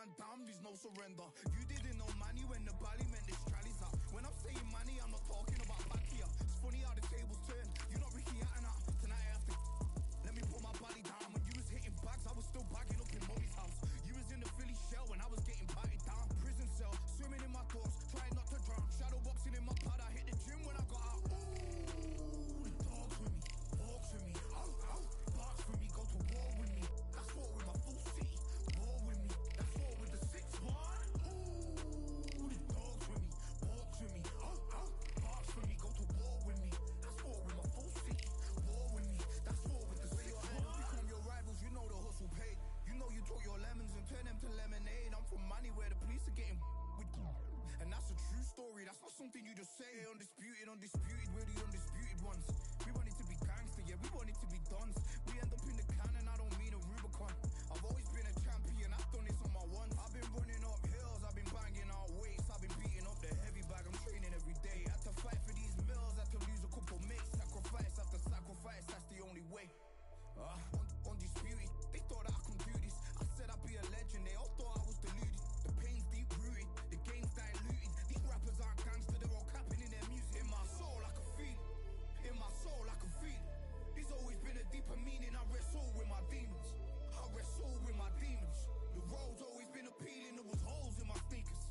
man down, there's no surrender. You didn't know money when the bally meant this trallies up. When I'm saying money, I'm not talking about back here. It's funny how the tables turn. You're not Ricky Hatton up. Tonight I have to let me put my body down. When you was hitting bags, I was still bagging up in mommy's house. You was in the Philly shell when I was getting patted down. Prison cell, swimming in my thoughts, trying not to drown. Shadow boxing in my pad, I hit the gym when I got out. Ooh, the dogs with me, walks with me. Oh, barks with me, go to war with me. That's war with my full city. War with me, that's war with the 6-1. Ooh, the dogs with me, walks with me. Oh, barks with me, go to war with me. That's war with my full city. War with me, that's war with the 6-1. Become your rivals, you know the hustle paid. You know you took your lemons and turn them to lemonade. I'm from money where the police are getting with you. And that's a true story, that's not something you just say. Undisputed, we're the undisputed ones. We want it to be gangster, yeah, we want it to be dons. We end up in the can and I don't mean a Rubicon. I've always been a champion, I've done this on my ones. I've been running up hills, I've been banging out weights. I've been beating up the heavy bag, I'm training every day. Had to fight for these mills, had to lose a couple mates. Sacrifice after sacrifice, that's the only way. Undisputed, they thought that I could do this. I said I'd be a legend, they all thought I was deluded. The pain's deep rooted, the game's diluted. These rappers aren't gangster, they're all capping in their music. In my soul I can feel it, in my soul I can feel it. There's always been a deeper meaning, I wrestle with my demons. I wrestle with my demons. The road's always been appealing, there was holes in my sneakers.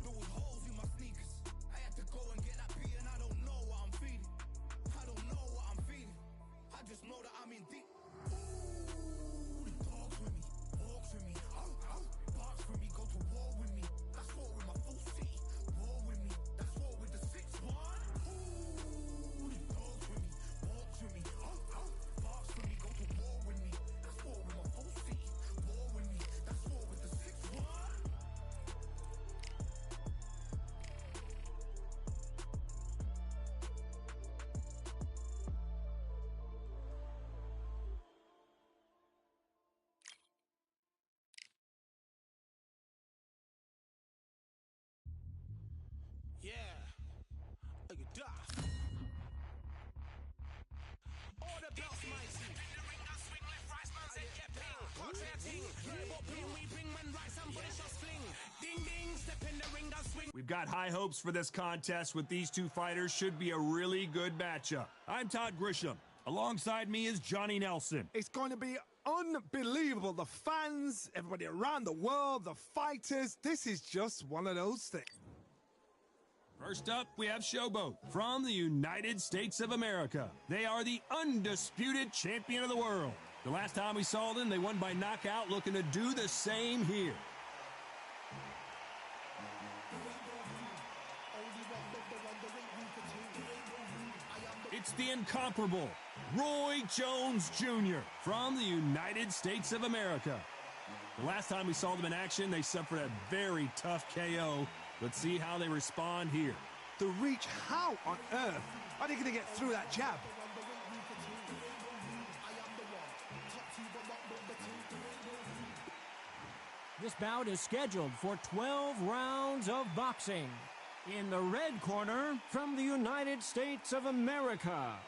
There was holes in my sneakers. I had to go and get that beat and I don't know what I'm feeling. I don't know what I'm feeling. I just know that I'm in deep. Ooh, the dogs with me, walks with me. Barks with me, go to war with me. That's war with my full city. War with me, that's war with the 6-1. Ooh, the dogs with me, walks with me. Barks with me, go to war with me. That's war with my full city. War with me, that's war with the 6-1. Yeah, look at that. All the belts, mighty. In the ring, I swing left, right, man said get ping. Contrary ting, yeah, what ping we bring when right, somebody shot fling. Ding ding, step in the ring, I swing. We've got high hopes for this contest with these two fighters. Should be a really good matchup. I'm Todd Grisham. Alongside me is Johnny Nelson. It's going to be unbelievable. The fans, everybody around the world, the fighters. This is just one of those things. First up, we have Showboat from the United States of America. They are the undisputed champion of the world. The last time we saw them, they won by knockout, looking to do the same here. It's the incomparable Roy Jones Jr. from the United States of America. The last time we saw them in action, they suffered a very tough KO. Let's see how they respond here. The reach, how on earth are they going to get through that jab? This bout is scheduled for 12 rounds of boxing. In the red corner, from the United States of America,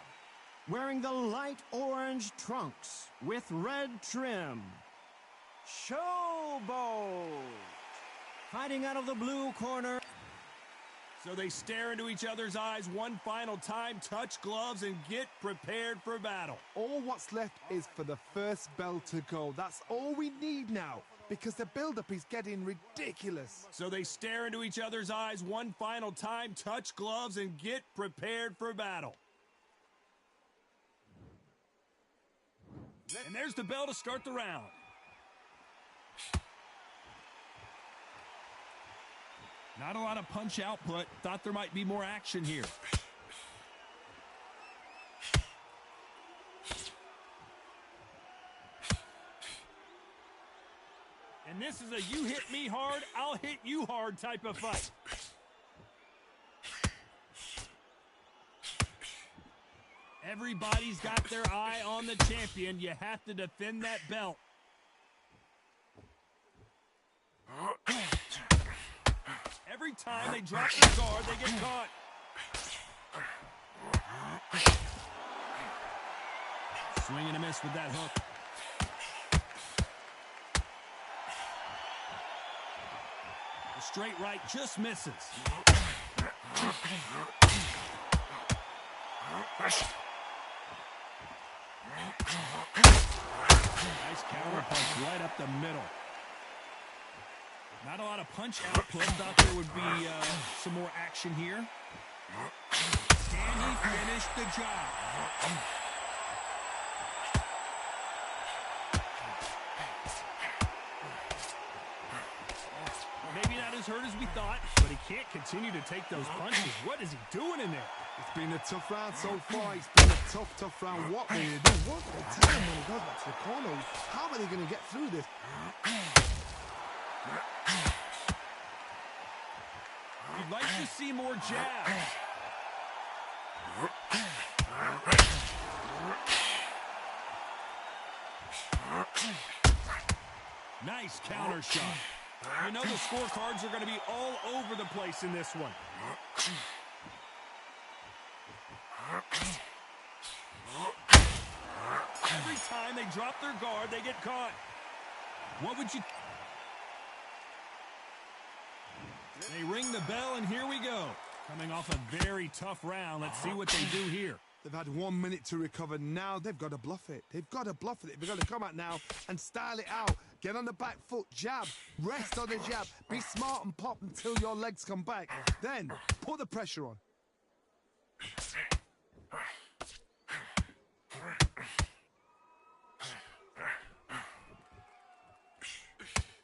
wearing the light orange trunks with red trim, Showboat. Fighting out of the blue corner. So they stare into each other's eyes one final time, touch gloves, and get prepared for battle. All what's left is for the first bell to go. That's all we need now, because the build-up is getting ridiculous. So they stare into each other's eyes one final time, touch gloves, and get prepared for battle. And there's the bell to start the round. Not a lot of punch output. Thought there might be more action here. And this is a you hit me hard, I'll hit you hard type of fight. Everybody's got their eye on the champion. You have to defend that belt. Every time they drop their guard, they get caught. Swing and a miss with that hook. straight right just misses. Nice counter punch right up the middle. Not a lot of punch output. Thought there would be some more action here. Can he finish the job? Maybe not as hurt as we thought, but he can't continue to take those punches. What is he doing in there? It's been a tough round so far. It's been a tough round. What will he do? What will they tell him when he goes back to the corner? How are they going to get through this? You'd like to see more jabs. Nice counter shot. You know the scorecards are going to be all over the place in this one. Every time they drop their guard, they get caught. What would you... They ring the bell, and here we go. Coming off a very tough round. Let's see what they do here. They've had 1 minute to recover. Now they've got to bluff it. They've got to bluff it. They've got to come out now and style it out. Get on the back foot, jab, rest on the jab. Be smart and pop until your legs come back. Then put the pressure on.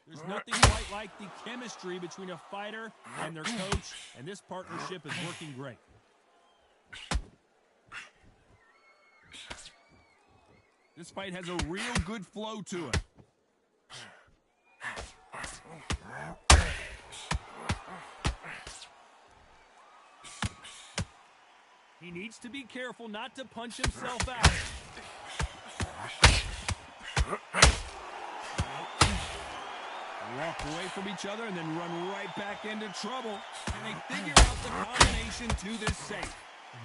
There's nothing quite like the chemistry between a fighter and their coach, and this partnership is working great. This fight has a real good flow to it. He needs to be careful not to punch himself out. Walk away from each other and then run right back into trouble. And they figure out the combination to this safe.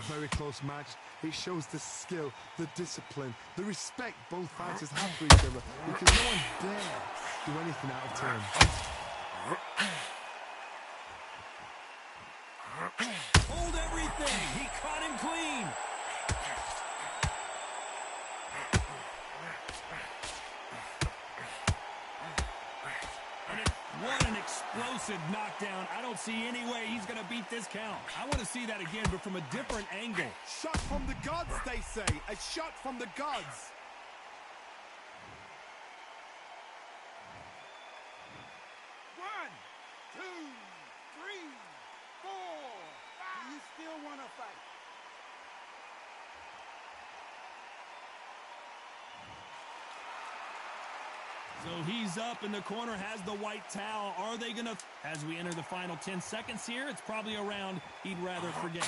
Very close match. It shows the skill, the discipline, the respect both fighters have for each other, because no one dare do anything out of turn. Hold everything. He caught him clean. What an explosive knockdown. I don't see any way he's going to beat this count. I want to see that again, but from a different angle. Shot from the gods, they say. A shot from the gods. One, two, three, four, five. Do you still want to fight? So he's up, and the corner has the white towel. Are they going to... As we enter the final 10 seconds here, it's probably a round he'd rather forget.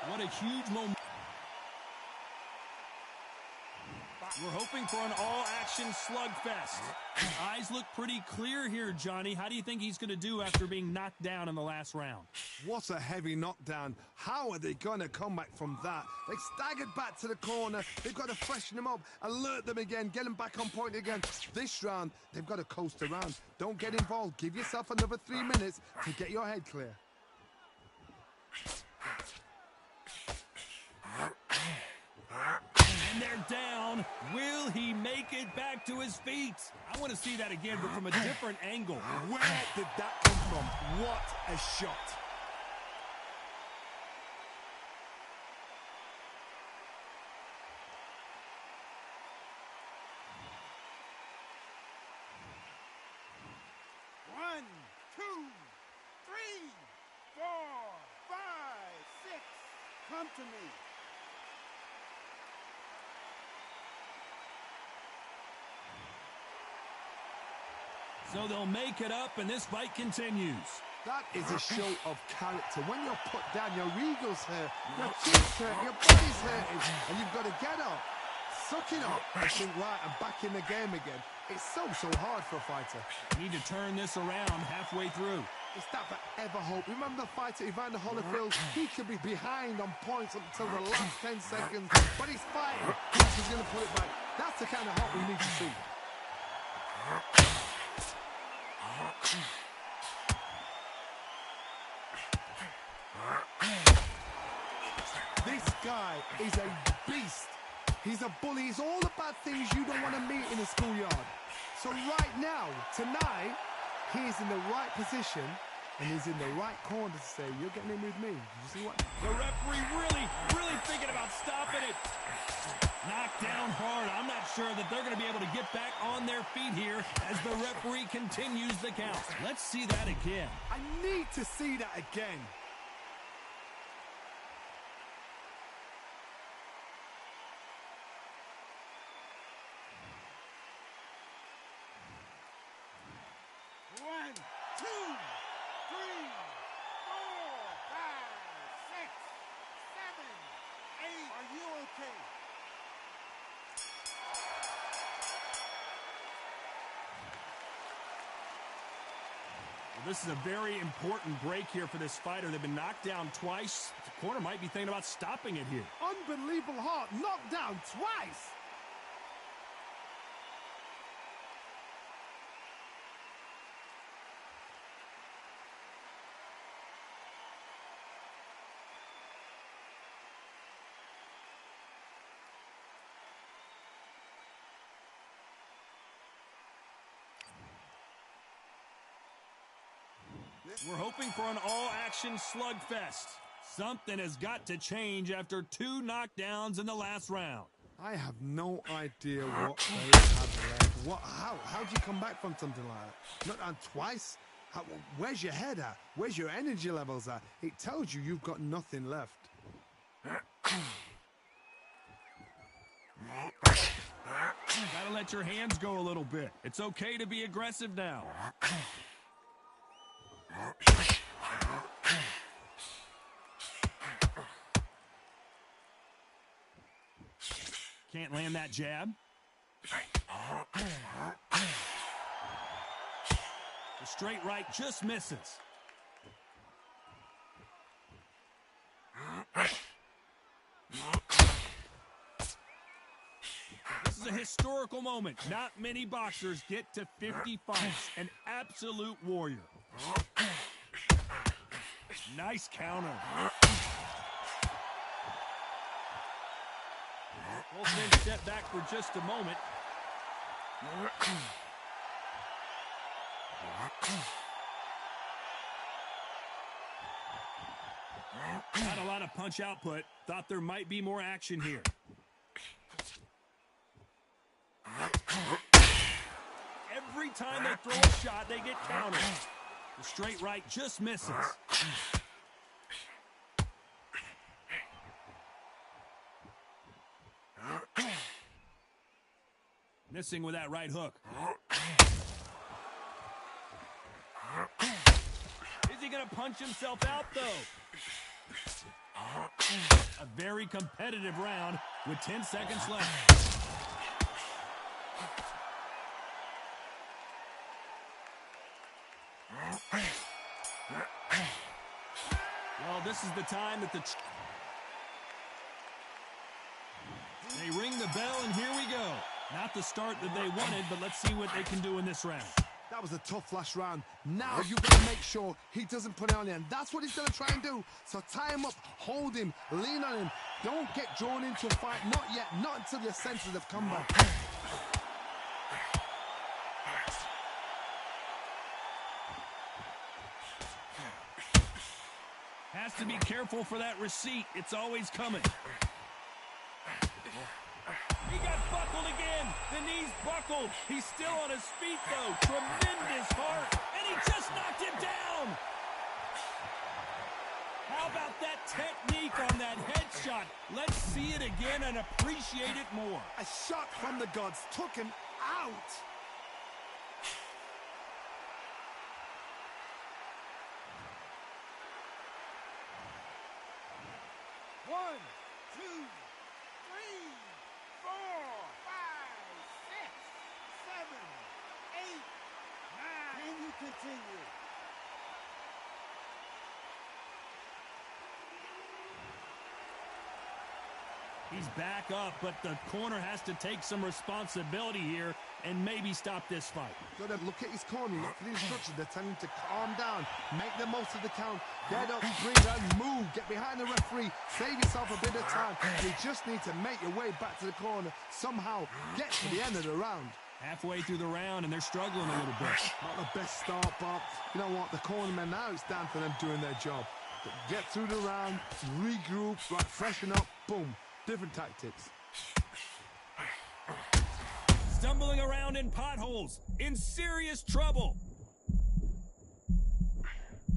What a huge moment. We're hoping for an all-action slugfest. His eyes look pretty clear here, Johnny. How do you think he's going to do after being knocked down in the last round? What a heavy knockdown. How are they going to come back from that? They staggered back to the corner. They've got to freshen them up, alert them again, get them back on point again. This round, they've got to coast around. Don't get involved. Give yourself another 3 minutes to get your head clear. And they're down. Will he make it back to his feet? I want to see that again, but from a different angle. Where did that come from? What a shot. One, two, three, four, five, six. Come to me. So they'll make it up, and this fight continues. That is a show of character. When you're put down, your ego's hurt, your cheeks hurt, your body's hurting, and you've got to get up, suck it up, and think, right, I'm back in the game again. It's so hard for a fighter. Need to turn this around halfway through. Is that forever hope? Remember the fight at Evander Holyfield? He could be behind on points up until the last 10 seconds, but he's fighting. He's going to put it back. That's the kind of hope we need to see. This guy is a beast. He's a bully. He's all the bad things you don't want to meet in a schoolyard. So right now, tonight, he's in the right position and he's in the right corner to say, you're getting in with me. Did you see what? The referee really thinking about stopping it. Knocked down hard. I'm not sure that they're going to be able to get back on their feet here as the referee continues the count. Let's see that again. I need to see that again. One, two, three, 4, 5, 6, 7, 8. Are you okay? Well, this is a very important break here for this fighter. They've been knocked down twice. The corner might be thinking about stopping it here. Unbelievable heart, knocked down twice. We're hoping for an all-action slugfest. Something has got to change after 2 knockdowns in the last round. I have no idea what they have left. How'd you come back from something like that? Not on twice? Where's your head at? Where's your energy levels at? It tells you you've got nothing left. Gotta let your hands go a little bit. It's okay to be aggressive now. Can't land that jab. The straight right just misses. This is a historical moment. Not many boxers get to 50 fights. An absolute warrior. Nice counter. Both men step back for just a moment. Not a lot of punch output. Thought there might be more action here. Every time they throw a shot, they get countered. The straight right just misses. Missing with that right hook. Is he going to punch himself out, though? A very competitive round with 10 seconds left. Well, this is the time that they ring the bell, and here we go. Not the start that they wanted, but let's see what they can do in this round. That was a tough last round. Now you've got to make sure he doesn't put it on you, and that's what he's going to try and do. So tie him up, hold him, lean on him. Don't get drawn into a fight. Not yet. Not until your senses have come back. Has to be careful for that receipt. It's always coming. He got buckled again. The knee's buckled. He's still on his feet, though. Tremendous heart. And he just knocked him down. How about that technique on that headshot? Let's see it again and appreciate it more. A shot from the gods took him out. One, two, 3, 4, 5, 6, 7, 8, 9. Can you continue? He's back up, but the corner has to take some responsibility here and maybe stop this fight. Got to look at his corner, look for the instructions. They're telling him to calm down, make the most of the count, get up, breathe, and move. Get behind the referee, save yourself a bit of time. You just need to make your way back to the corner, somehow get to the end of the round. Halfway through the round, and they're struggling a little bit. Not the best start, but you know what? The cornermen, now it's down to them doing their job. Get through the round, regroup, right, freshen up, boom. Different tactics. Stumbling around in potholes, in serious trouble.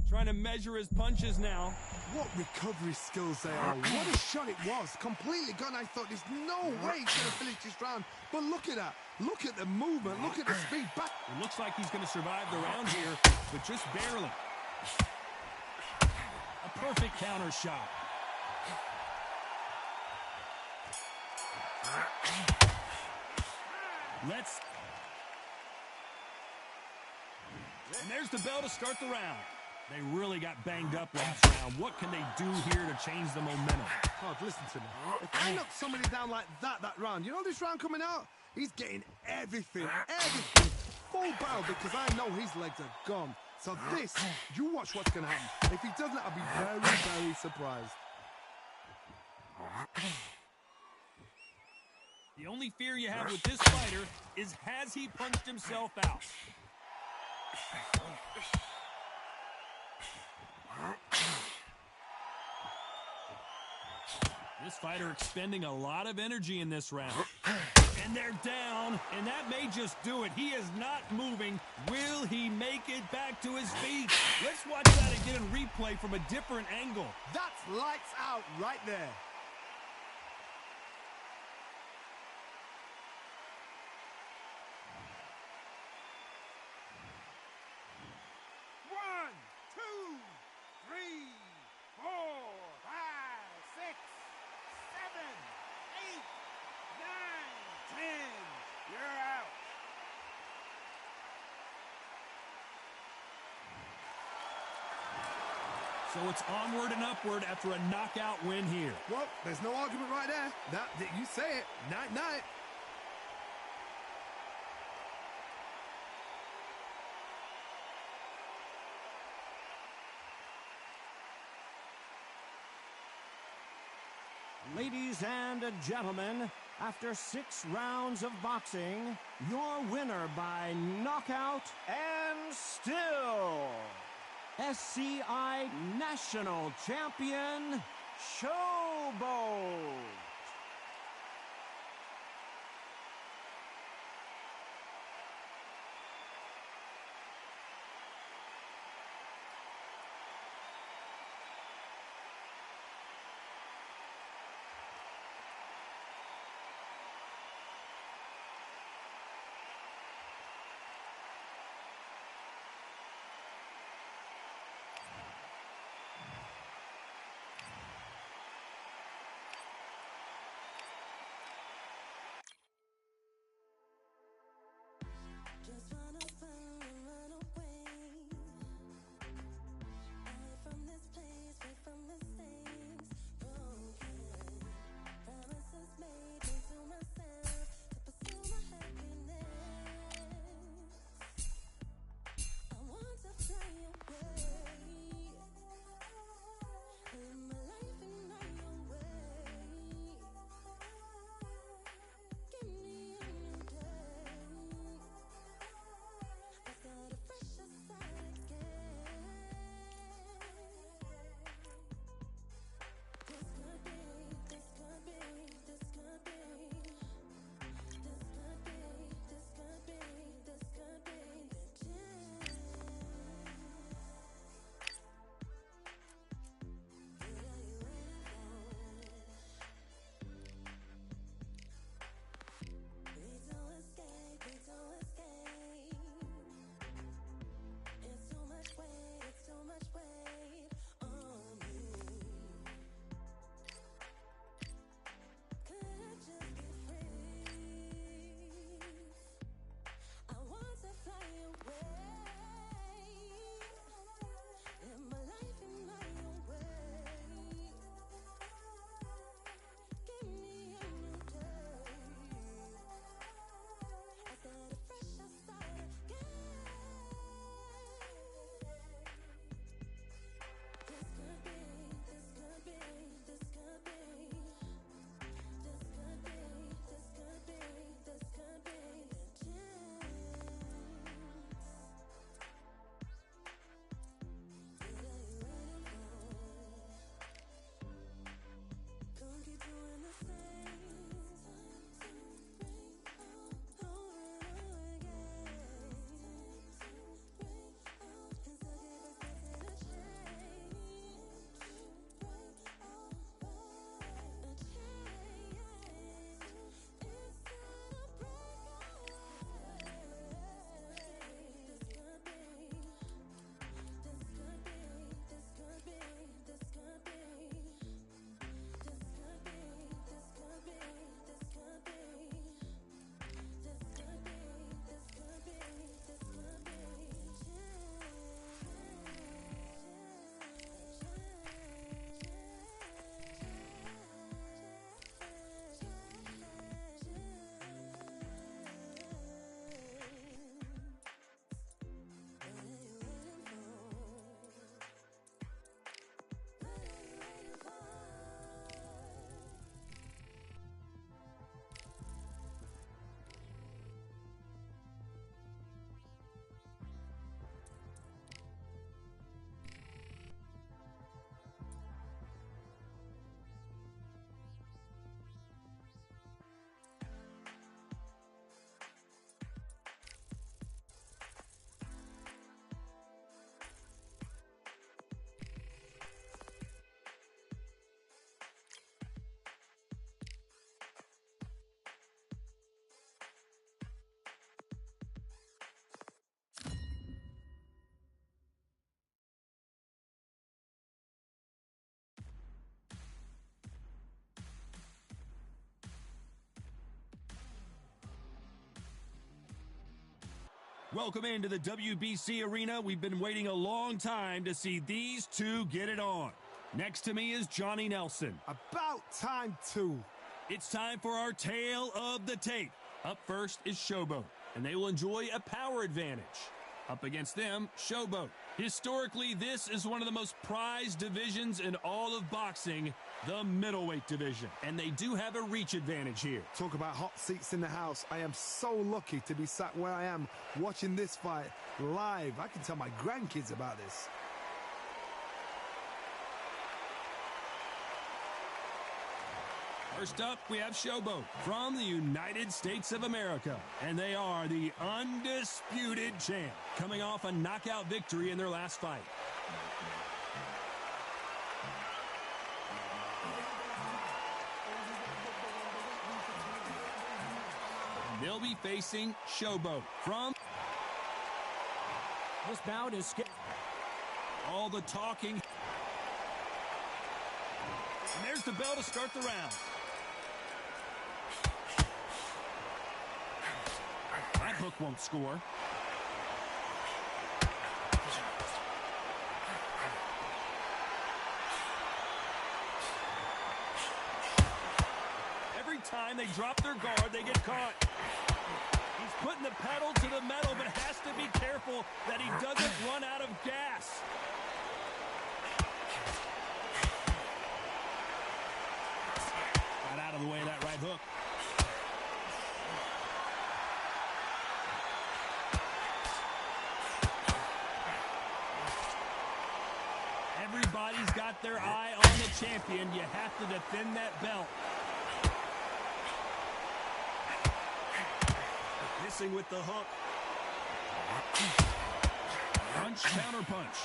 Trying to measure his punches now. What recovery skills they are. What a shot it was. Completely gone. I thought there's no way he's going to finish this round. But look at that. Look at the movement. Look at the speed back. It looks like he's going to survive the round here, but just barely. A perfect counter shot. And there's the bell to start the round. They really got banged up last round. What can they do here to change the momentum? Oh, listen to me. If I knock somebody down like that round, you know this round coming out? He's getting everything, full barrel, because I know his legs are gone. So this, you watch what's going to happen. If he doesn't, I'll be very, very surprised. The only fear you have with this fighter is, has he punched himself out? This fighter expending a lot of energy in this round. And they're down, and that may just do it. He is not moving. Will he make it back to his feet? Let's watch that again in replay from a different angle. That's lights out right there. One, two, three, four, five, six, seven, eight, nine, 10. You're out. So it's onward and upward after a knockout win here. Well, there's no argument right there. That you say it. Night-night. Ladies and gentlemen, after 6 rounds of boxing, your winner by knockout and still SCI National Champion, Showboat. Welcome into the WBC arena. We've been waiting a long time to see these two get it on. Next to me is Johnny Nelson. About time, too. It's time for our tale of the tape. Up first is Showboat, and they will enjoy a power advantage. Up against them, Showboat. Historically, this is one of the most prized divisions in all of boxing, the middleweight division. And they do have a reach advantage here. Talk about hot seats in the house. I am so lucky to be sat where I am watching this fight live. I can tell my grandkids about this. First up, we have Showboat from the United States of America, and they are the undisputed champ, coming off a knockout victory in their last fight. They'll be facing Showboat from... This bout is scheduled. All the talking. And there's the bell to start the round. That hook won't score. Every time they drop their guard, they get caught. He's putting the pedal to the metal, but has to be careful that he doesn't run out of gas. Got out of the way of that right hook. Everybody's got their eye on the champion. You have to defend that belt. Missing with the hook. Punch, counter punch.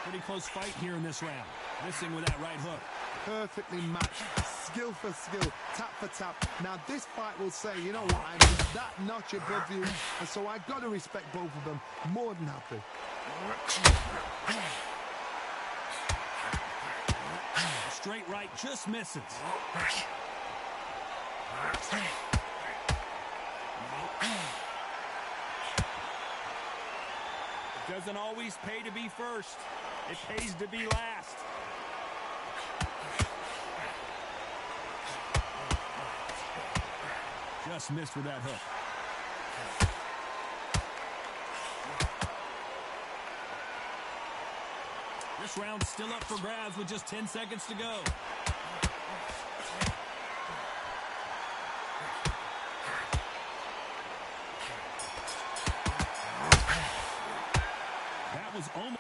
Pretty close fight here in this round. Missing with that right hook. Perfectly matched, skill for skill, tap for tap. Now this fight will say, you know what, I'm just that notch above you, and so I've got to respect both of them more than happy. Straight right just misses. It doesn't always pay to be first. It pays to be last. Just missed with that hook. This round's still up for grabs with just 10 seconds to go. That was almost...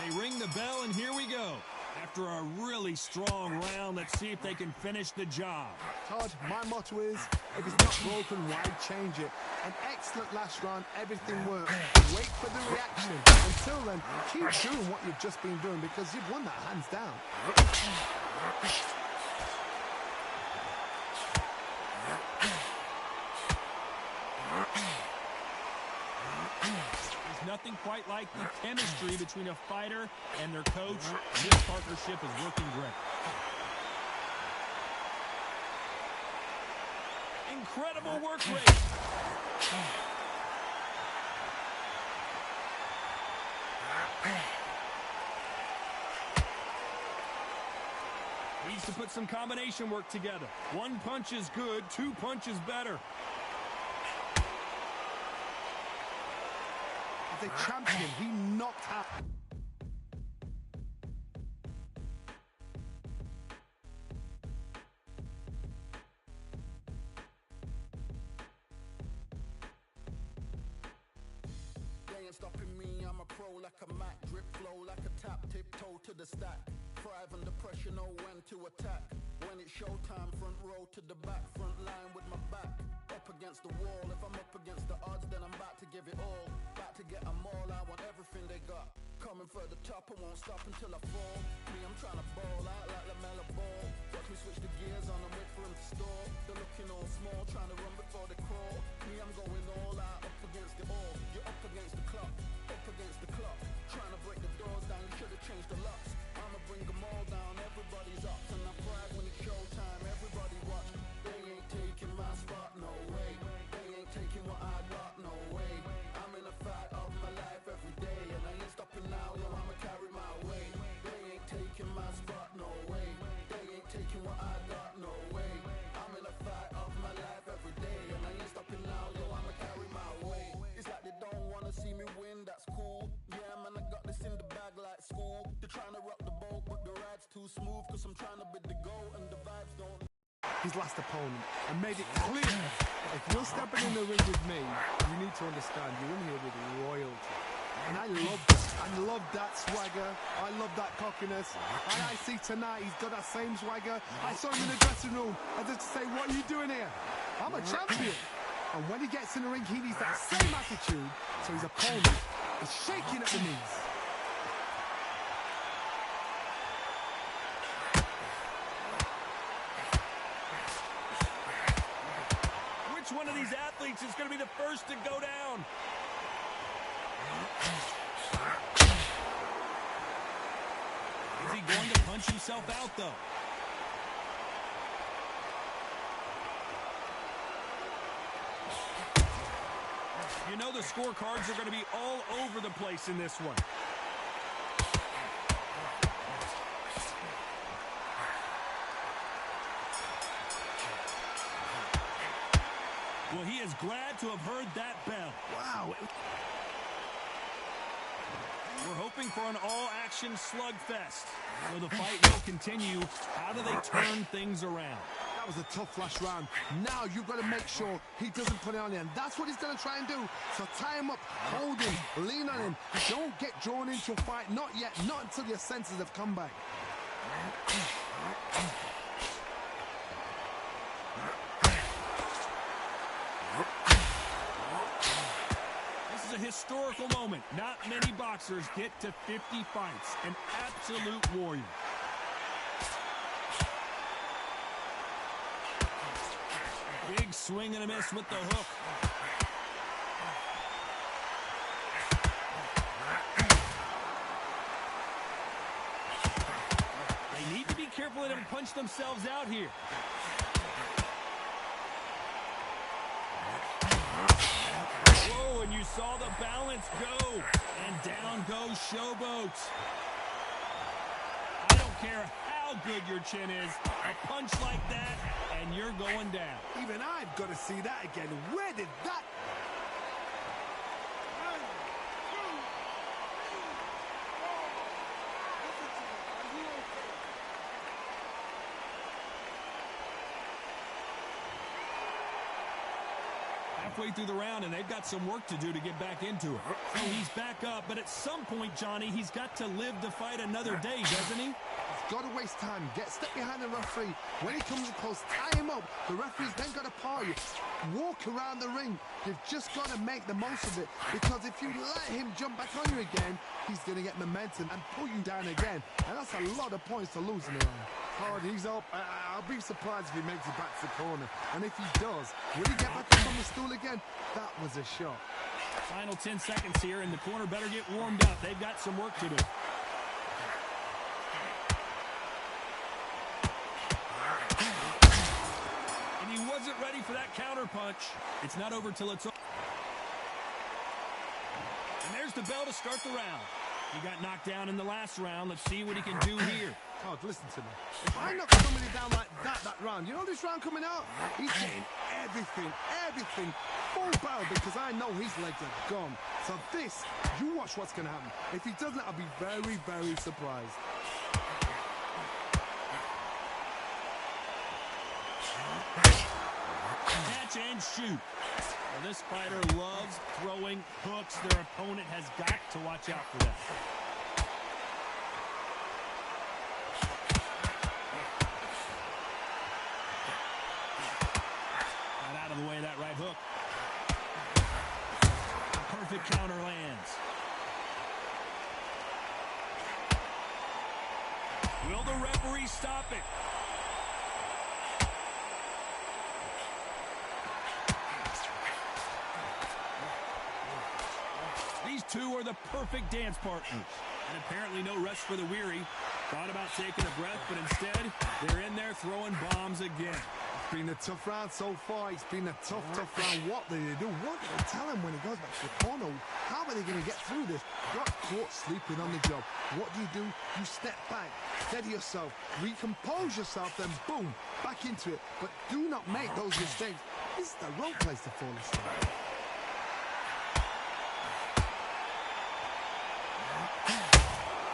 They ring the bell, and here we go. After a really strong round, let's see if they can finish the job. Todd, my motto is, if it's not broken, why change it? An excellent last round, everything worked. Wait for the reaction. Until then, keep doing what you've just been doing because you've won that hands down. Nothing quite like the chemistry between a fighter and their coach. This partnership is working great. Incredible work rate. Needs to put some combination work together. One punch is good, two punches better. The champion, he knocked out. They ain't stopping me, I'm a pro like a Mac. Drip flow like a tap, tiptoe to the stack. Thrive under pressure, know when to attack. When it's showtime, front row to the back. Front line with my back up against the wall. If I'm up against the odds, then I'm about to give it all. About to get them all, I want everything they got. Coming for the top, I won't stop until I fall. Me, I'm trying to ball out like LaMelo Ball. Watch me switch the gears on and wait for him to stall. They're looking all small, trying to run before they crawl. Me, I'm going all out, up against it all. You're up against the clock, up against the clock. Trying to break the doors down, you should have changed the locks. I'ma bring them all. his last opponent and made it clear. If you're stepping in the ring with me, you need to understand you're in here with royalty. And I love that. I love that swagger. I love that cockiness. And I see tonight he's got that same swagger. I saw him in the dressing room. I just say, what are you doing here? I'm a champion. And when he gets in the ring, he needs that same attitude. So his opponent is shaking at the knees. Which one of these athletes is going to be the first to go down? Is he going to punch himself out, though? You know the scorecards are going to be all over the place in this one. Well, he is glad to have heard that bell. Wow. We're hoping for an all-action slugfest. So the fight will continue. How do they turn things around? That was a tough last round. Now you've got to make sure he doesn't put it on you. And that's what he's going to try and do. So tie him up, hold him, lean on him. Don't get drawn into a fight. Not yet. Not until your senses have come back. This is a historical moment. Not many boxers get to 50 fights. An absolute warrior. Big swing and a miss with the hook. They need to be careful they don't punch themselves out here. Whoa, and you saw the balance go. And down goes Showboat. I don't care how good your chin is. A punch like that, and you're going down. Even I've got to see that again. Where did that... Halfway through the round, and they've got some work to do to get back into it. So he's back up, but at some point, Johnny, he's got to live to fight another day, doesn't he? He's got to waste time. Step behind the referee. When he comes close, tie him up. The referee's then got to paw you. Walk around the ring. You've just got to make the most of it, because if you let him jump back on you again, he's going to get momentum and pull you down again. And that's a lot of points to lose in the round. Hard, he's up. I'll be surprised if he makes it back to the corner. And if he does, will he get back up on the stool again? That was a shot. Final 10 seconds here, and the corner better get warmed up. They've got some work to do. And he wasn't ready for that counter punch. It's not over till it's over. And there's the bell to start the round. He got knocked down in the last round. Let's see what he can do here. God, listen to me. If I knock somebody down like that round, you know this round coming out? He's getting everything full barrel, because I know his legs are gone. So this, you watch what's going to happen. If he doesn't, I'll be very, very surprised. Catch and shoot. Well, this fighter loves throwing hooks. Their opponent has got to watch out for that. Got out of the way of that right hook. A perfect counter lands. Will the referee stop it? These two are the perfect dance partners. And apparently no rest for the weary. Thought about taking a breath, but instead, they're in there throwing bombs again. It's been a tough round so far. It's been a tough round. What do they do? What do they tell him when he goes back to the corner? How are they going to get through this? Got caught sleeping on the job. What do? You step back, steady yourself, recompose yourself, then boom, back into it. But do not make those mistakes. This is the wrong place to fall asleep.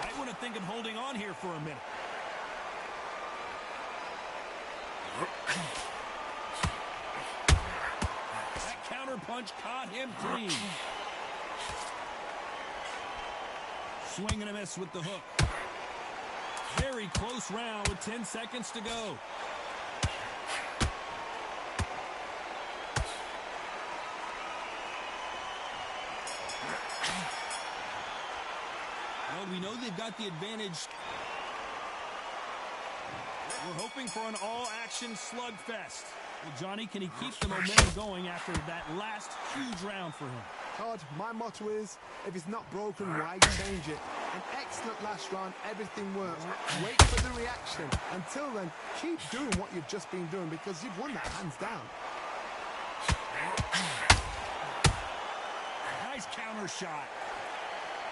I want to think of holding on here for a minute. That counter punch caught him clean. Swing and a miss with the hook. Very close round with 10 seconds to go. Well, we know they've got the advantage. We're hoping for an all-action slugfest. Well, Johnny, can he keep the momentum going after that last huge round for him? Todd, my motto is, if it's not broken, why change it? An excellent last round, everything works. Wait for the reaction. Until then, keep doing what you've just been doing because you've won that hands down. Nice counter shot.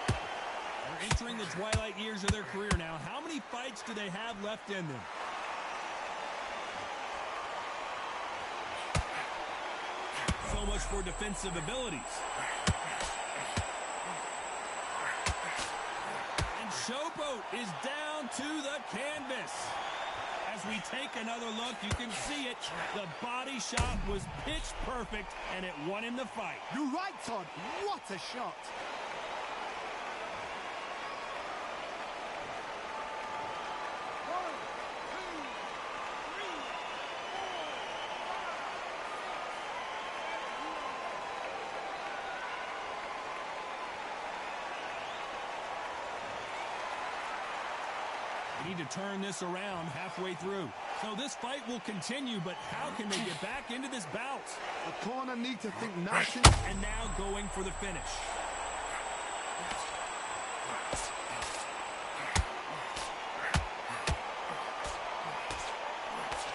They're entering the twilight years of their career now. How many fights do they have left in them? So much for defensive abilities. And Showboat is down to the canvas. As we take another look, you can see it. The body shot was pitch perfect, and it won him the fight. You're right, Todd. What a shot. They need to turn this around halfway through. So this fight will continue, but how can they get back into this bout? The corner need to think nice and now going for the finish.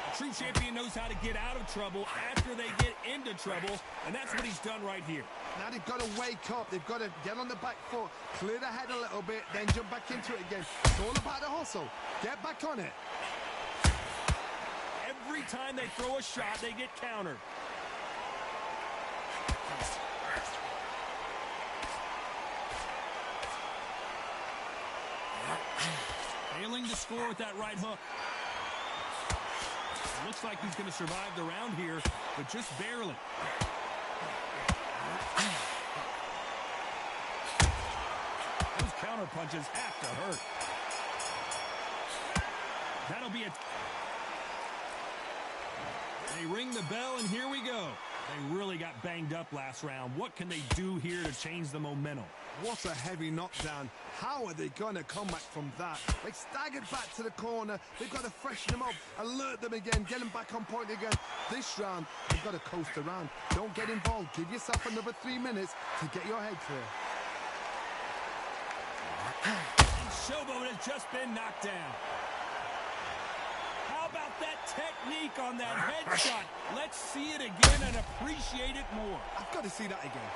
A true champion knows how to get out of trouble after they get into trouble, and that's what he's done right here. Now they've got to wake up. They've got to get on the back foot, clear the head a little bit, then jump back into it again. It's all about the hustle. Get back on it. Every time they throw a shot, they get countered. Failing to score with that right hook. It looks like he's going to survive the round here, but just barely. Those counter punches have to hurt. That'll be it. They ring the bell, and here we go. They really got banged up last round. What can they do here to change the momentum? What a heavy knockdown. How are they going to come back from that? They staggered back to the corner. They've got to freshen them up, alert them again, get them back on point again. This round, they've got to coast around. Don't get involved. Give yourself another 3 minutes to get your head clear. And Showboat has just been knocked down. How about that technique on that headshot? Let's see it again and appreciate it more. I've got to see that again.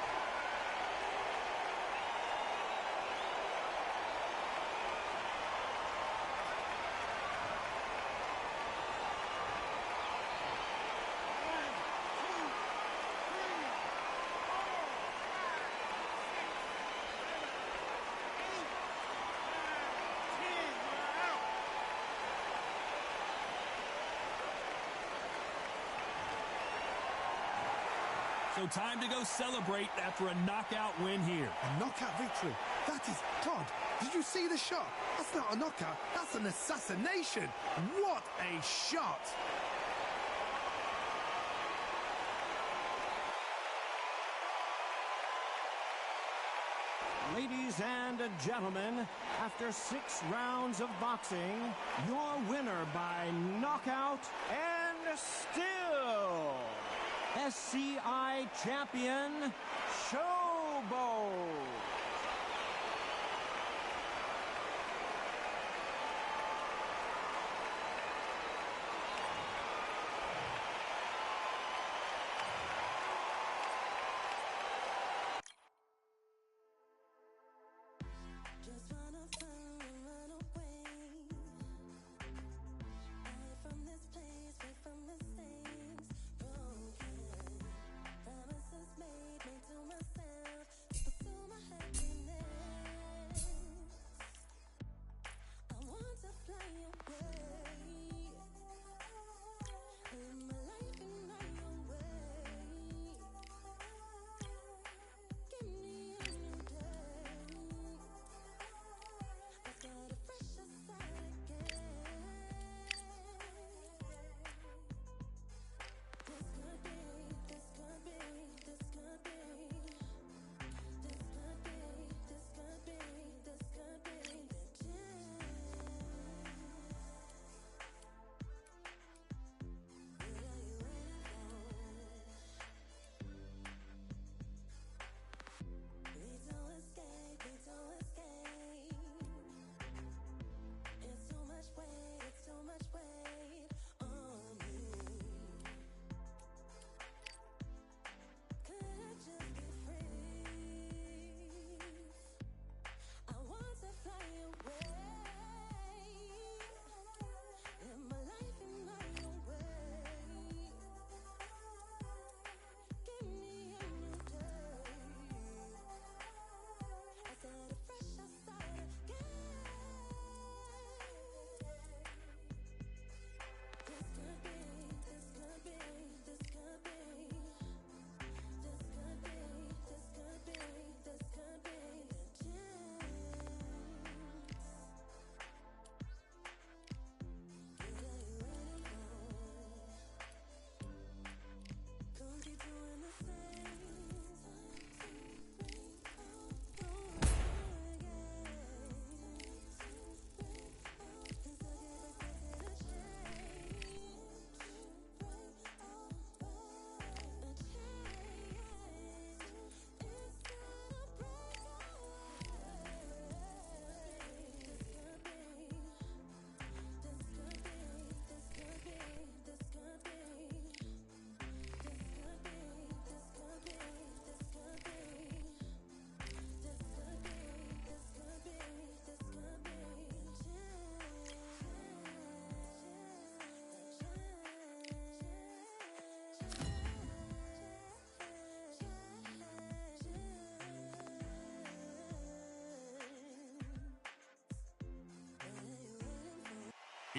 So time to go celebrate after a knockout win here. A knockout victory. That is, Todd, did you see the shot? That's not a knockout. That's an assassination. What a shot. Ladies and gentlemen, after 6 rounds of boxing, your winner by knockout and still SCI champion, Showboat. Just wanna find and run away. Away from this place, away from mistakes. Broken promises made to myself. Pursue my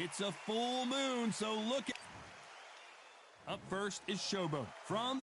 It's a full moon, so look at... Up first is Showboat from...